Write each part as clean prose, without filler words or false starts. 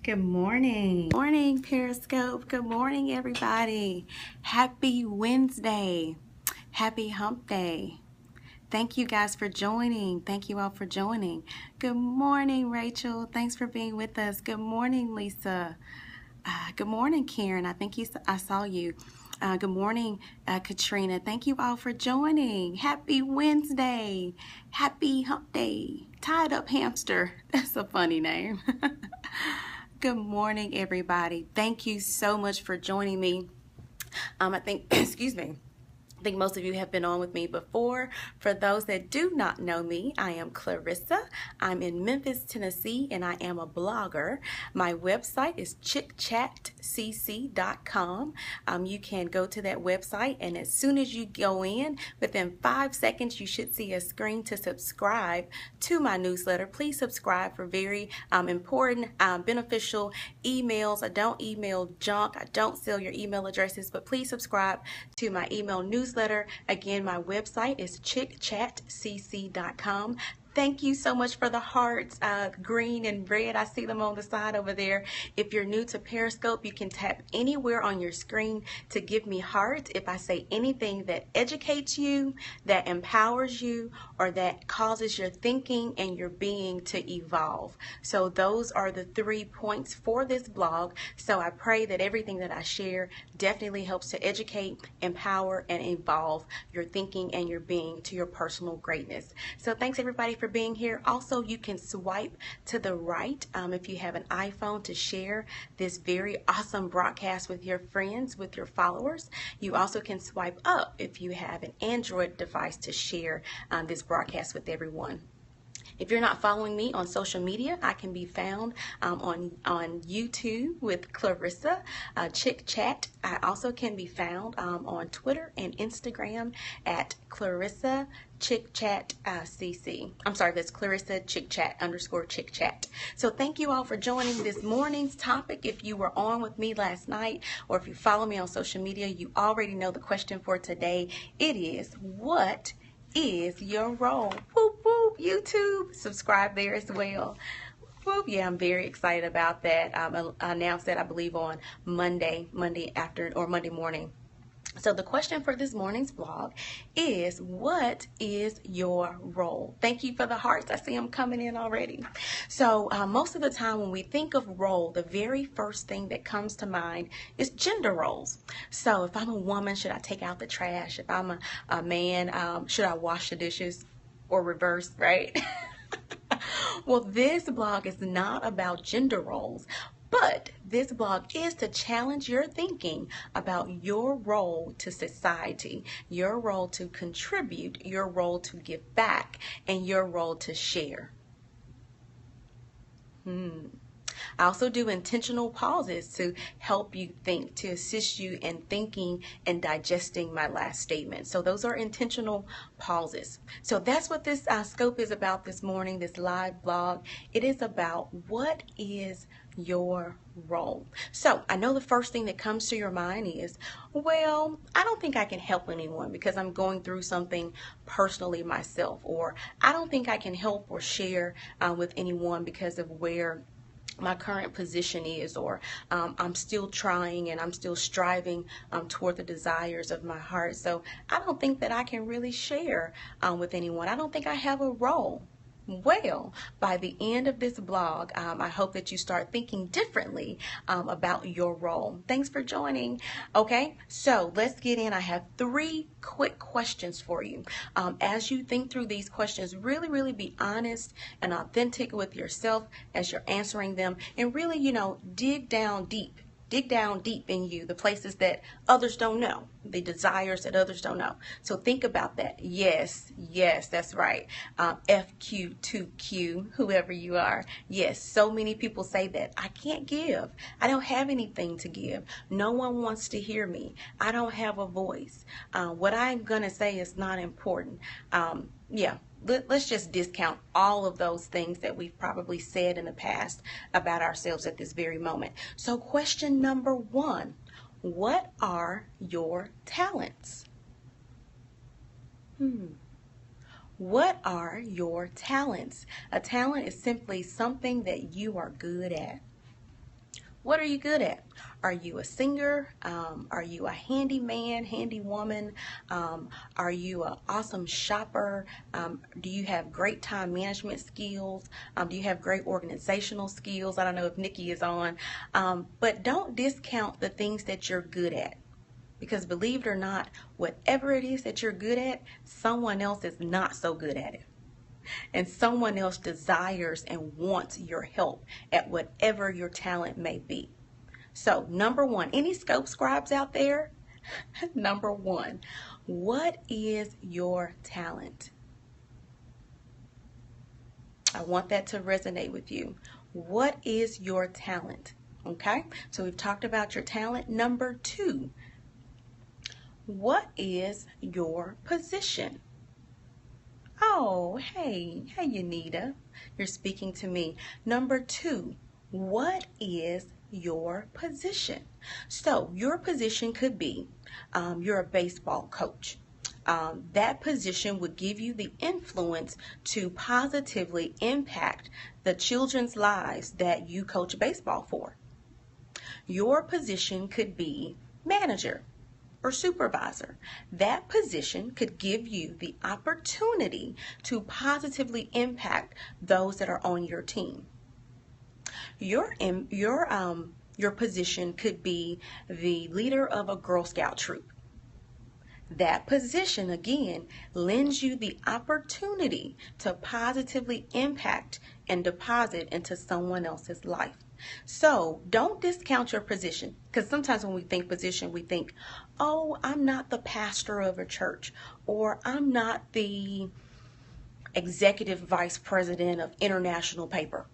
Good morning. Morning, Periscope. Good morning, everybody. Happy Wednesday. Happy hump day. Thank you guys for joining. Thank you all for joining. Good morning, Rachel. Thanks for being with us. Good morning, Lisa. Good morning, Karen. I saw you. Good morning, Katrina. Thank you all for joining. Happy Wednesday. Happy hump day. Tied up hamster. That's a funny name. Good morning, everybody. Thank you so much for joining me. Excuse me. I think most of you have been on with me before. For those that do not know me, I am Clarissa. I'm in Memphis, Tennessee, and I am a blogger. My website is chickchatcc.com. You can go to that website, and as soon as you go in, within 5 seconds, you should see a screen to subscribe to my newsletter. Please subscribe for very important, beneficial emails. I don't email junk. I don't sell your email addresses, but please subscribe to my email newsletter. Again, my website is chickchatcc.com. Thank you so much for the hearts, green and red. I see them on the side over there. If you're new to Periscope, you can tap anywhere on your screen to give me hearts if I say anything that educates you, that empowers you, or that causes your thinking and your being to evolve. So those are the 3 points for this blog. So I pray that everything that I share definitely helps to educate, empower, and evolve your thinking and your being to your personal greatness. So thanks everybody for being here. Also, you can swipe to the right if you have an iPhone to share this very awesome broadcast with your friends, with your followers. You also can swipe up if you have an Android device to share this broadcast with everyone. If you're not following me on social media, I can be found on YouTube with Clarissa Chick Chat. I also can be found on Twitter and Instagram at Clarissa Chick Chat CC. I'm sorry, that's Clarissa Chick Chat _ Chick Chat. So thank you all for joining this morning's topic. If you were on with me last night, or if you follow me on social media, you already know the question for today. It is, what is your role? Whoop whoop, YouTube. Subscribe there as well. Whoop, yeah, I'm very excited about that. I announced that, I believe, on Monday morning. So the question for this morning's blog is, what is your role? Thank you for the hearts. I see them coming in already. So most of the time when we think of role, the very first thing that comes to mind is gender roles. So if I'm a woman, should I take out the trash? If I'm a man, should I wash the dishes? Or reverse, right? Well, this blog is not about gender roles, but this blog is to challenge your thinking about your role to society, your role to contribute, your role to give back, and your role to share. I also do intentional pauses to help you think, to assist you in thinking and digesting my last statement. So those are intentional pauses. So that's what this scope is about this morning, this live blog. It is about, what is your role? So I know the first thing that comes to your mind is, well, I don't think I can help anyone because I'm going through something personally myself, or I don't think I can help or share with anyone because of where my current position is, or I'm still trying and I'm still striving toward the desires of my heart. So I don't think that I can really share with anyone. I don't think I have a role. Well, by the end of this blog, I hope that you start thinking differently about your role. Thanks for joining. Okay, so let's get in. I have 3 quick questions for you. As you think through these questions, really be honest and authentic with yourself as you're answering them, and really, dig down deep. Dig down deep in you, the places that others don't know, the desires that others don't know. So think about that. Yes, that's right. FQ, 2Q, whoever you are. Yes, so many people say that. I can't give. I don't have anything to give. No one wants to hear me. I don't have a voice. What I'm going to say is not important. Let's just discount all of those things that we've probably said in the past about ourselves at this very moment. So question number 1, what are your talents? What are your talents? A talent is simply something that you are good at. What are you good at? Are you a singer? Are you a handyman, handywoman? Are you an awesome shopper? Do you have great time management skills? Do you have great organizational skills? I don't know if Nikki is on, but don't discount the things that you're good at. Because believe it or not, whatever it is that you're good at, someone else is not so good at it. And someone else desires and wants your help at whatever your talent may be. So, number one, any scope scribes out there? Number one, what is your talent? I want that to resonate with you. What is your talent? Okay, so we've talked about your talent. Number two, what is your position? Oh, hey, Unita, you're speaking to me. Number two, what is your position? So your position could be, you're a baseball coach. That position would give you the influence to positively impact the children's lives that you coach baseball for. Your position could be manager or supervisor. That position could give you the opportunity to positively impact those that are on your team. Your position could be the leader of a Girl Scout troop. That position, again, lends you the opportunity to positively impact and deposit into someone else's life. So don't discount your position, because sometimes when we think position, we think, oh, I'm not the pastor of a church, or I'm not the executive vice president of International Paper.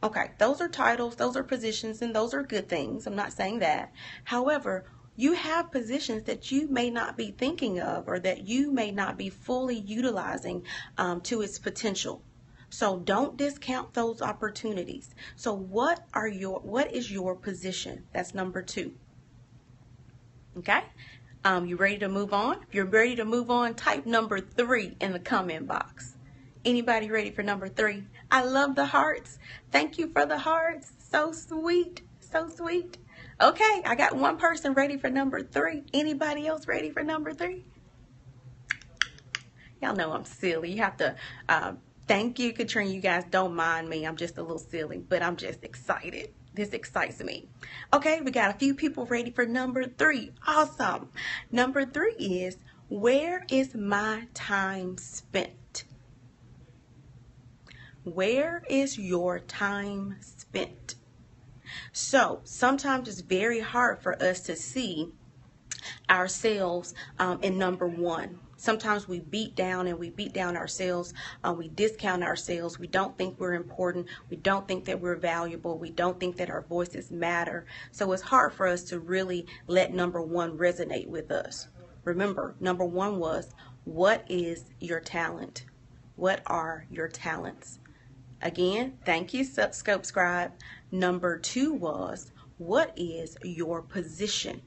Okay, those are titles, those are positions, and those are good things. I'm not saying that. However, you have positions that you may not be thinking of, or that you may not be fully utilizing to its potential. So don't discount those opportunities. So what is your position? That's number two. Okay? You ready to move on? If you're ready to move on, type number 3 in the comment box. Anybody ready for number 3? I love the hearts. Thank you for the hearts. So sweet. So sweet. Okay, I got one person ready for number 3. Anybody else ready for number 3? Y'all know I'm silly. You have to thank you, Katrina. You guys don't mind me. I'm just a little silly, but I'm just excited. This excites me. Okay, we got a few people ready for number 3. Awesome. Number 3 is, where is my time spent? Where is your time spent? So sometimes it's very hard for us to see ourselves in number 1. Sometimes we beat down ourselves. We discount ourselves. We don't think we're important. We don't think that we're valuable. We don't think that our voices matter. So it's hard for us to really let number 1 resonate with us. Remember, number 1 was, what is your talent? What are your talents? Again, thank you, Scope Scribe. Number 2 was, what is your position?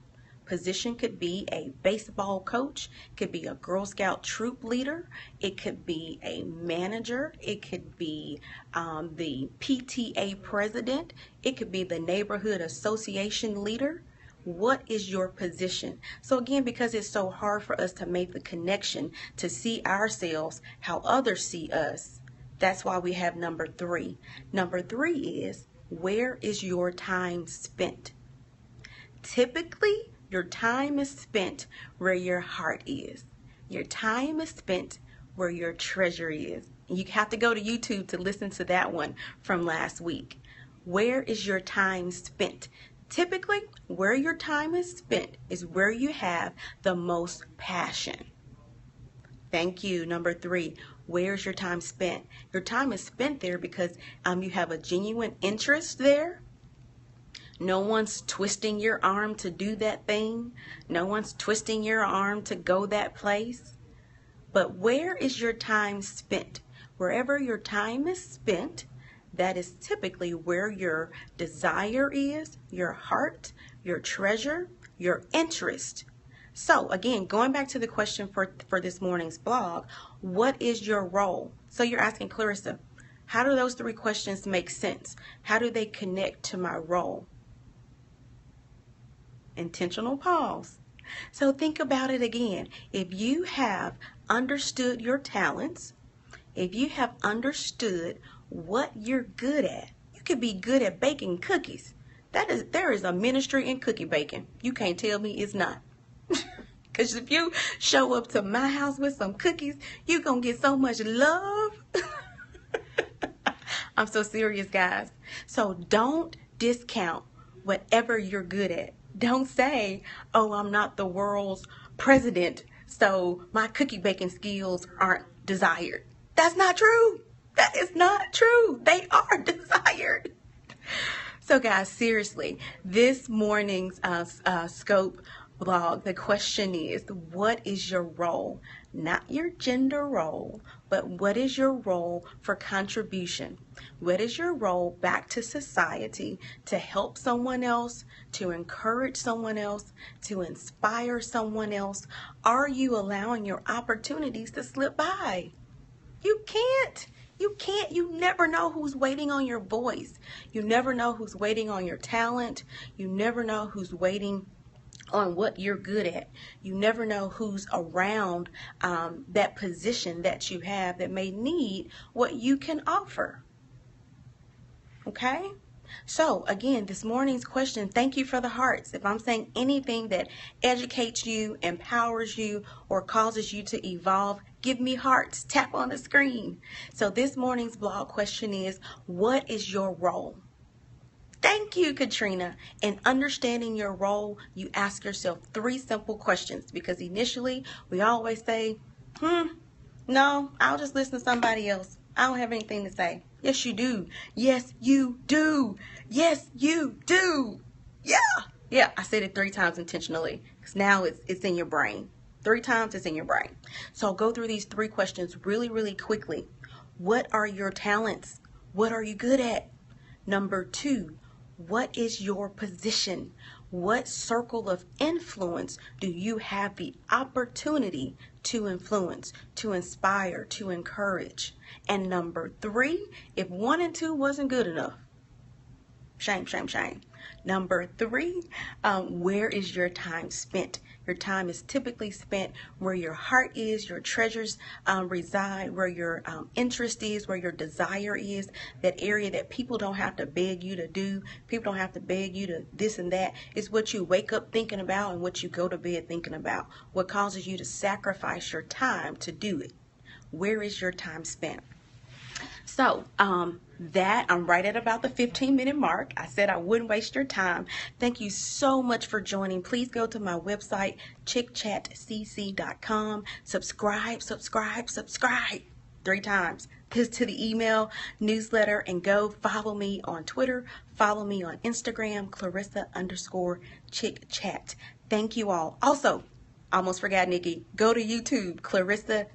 Position could be a baseball coach, could be a Girl Scout troop leader, it could be a manager, it could be the PTA president, it could be the neighborhood association leader. What is your position? So again, because it's so hard for us to make the connection to see ourselves how others see us, that's why we have number 3. Number 3 is, where is your time spent? Typically, your time is spent where your heart is. Your time is spent where your treasure is. You have to go to YouTube to listen to that one from last week. Where is your time spent? Typically, where your time is spent is where you have the most passion. Thank you. Number 3, where's your time spent? Your time is spent there because you have a genuine interest there. No one's twisting your arm to do that thing. No one's twisting your arm to go that place. But where is your time spent? Wherever your time is spent, that is typically where your desire is, your heart, your treasure, your interest. So again, going back to the question for this morning's blog, what is your role? So you're asking, Clarissa, how do those 3 questions make sense? How do they connect to my role? Intentional pause. So think about it again. If you have understood your talents, if you have understood what you're good at, you could be good at baking cookies. There is a ministry in cookie baking. You can't tell me it's not. Because if you show up to my house with some cookies, you're going to get so much love. I'm so serious, guys. So don't discount whatever you're good at. Don't say, oh, I'm not the world's president, so my cookie baking skills aren't desired. That's not true. That is not true. They are desired. So guys, seriously, this morning's Scope blog, the question is, what is your role? Not your gender role, but what is your role for contribution? What is your role back to society to help someone else, to encourage someone else, to inspire someone else? Are you allowing your opportunities to slip by? You can't. You never know who's waiting on your voice. You never know who's waiting on your talent. You never know who's waiting on what you're good at. You never know who's around that position that you have that may need what you can offer. Okay? So again, this morning's question, thank you for the hearts. If I'm saying anything that educates you, empowers you, or causes you to evolve, give me hearts. Tap on the screen. So this morning's blog question is, what is your role? Thank you, Katrina. In understanding your role, you ask yourself 3 simple questions, because initially we always say, no, I'll just listen to somebody else. I don't have anything to say. Yes, you do. Yes, you do. Yes, you do. Yeah, I said it 3 times intentionally, because now it's in your brain. 3 times it's in your brain. So I'll go through these 3 questions really, really quickly. What are your talents? What are you good at? Number 2, what is your position? What circle of influence do you have the opportunity to influence, to inspire, to encourage? And number 3, if 1 and 2 wasn't good enough, shame. Number 3, where is your time spent? Your time is typically spent where your heart is, your treasures reside, where your interest is, where your desire is, that area that people don't have to beg you to do. People don't have to beg you to this and that. It's what you wake up thinking about and what you go to bed thinking about. What causes you to sacrifice your time to do it. Where is your time spent? So that I'm right at about the 15-minute mark. I said I wouldn't waste your time. Thank you so much for joining. Please go to my website, chickchatcc.com. Subscribe 3 times to the email newsletter, and go follow me on Twitter. Follow me on Instagram, Clarissa_chickchat. Thank you all. Also, almost forgot, Nikki. Go to YouTube, Clarissa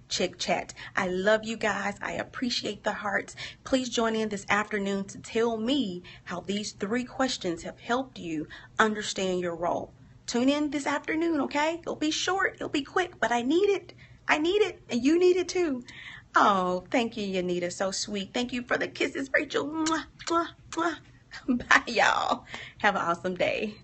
Chick Chat. I love you guys. I appreciate the hearts. Please join in this afternoon to tell me how these 3 questions have helped you understand your role. Tune in this afternoon, okay? It'll be short, it'll be quick, but I need it. And you need it too. Oh, thank you, Yanita. So sweet. Thank you for the kisses, Rachel. Mwah, mwah, mwah. Bye, y'all. Have an awesome day.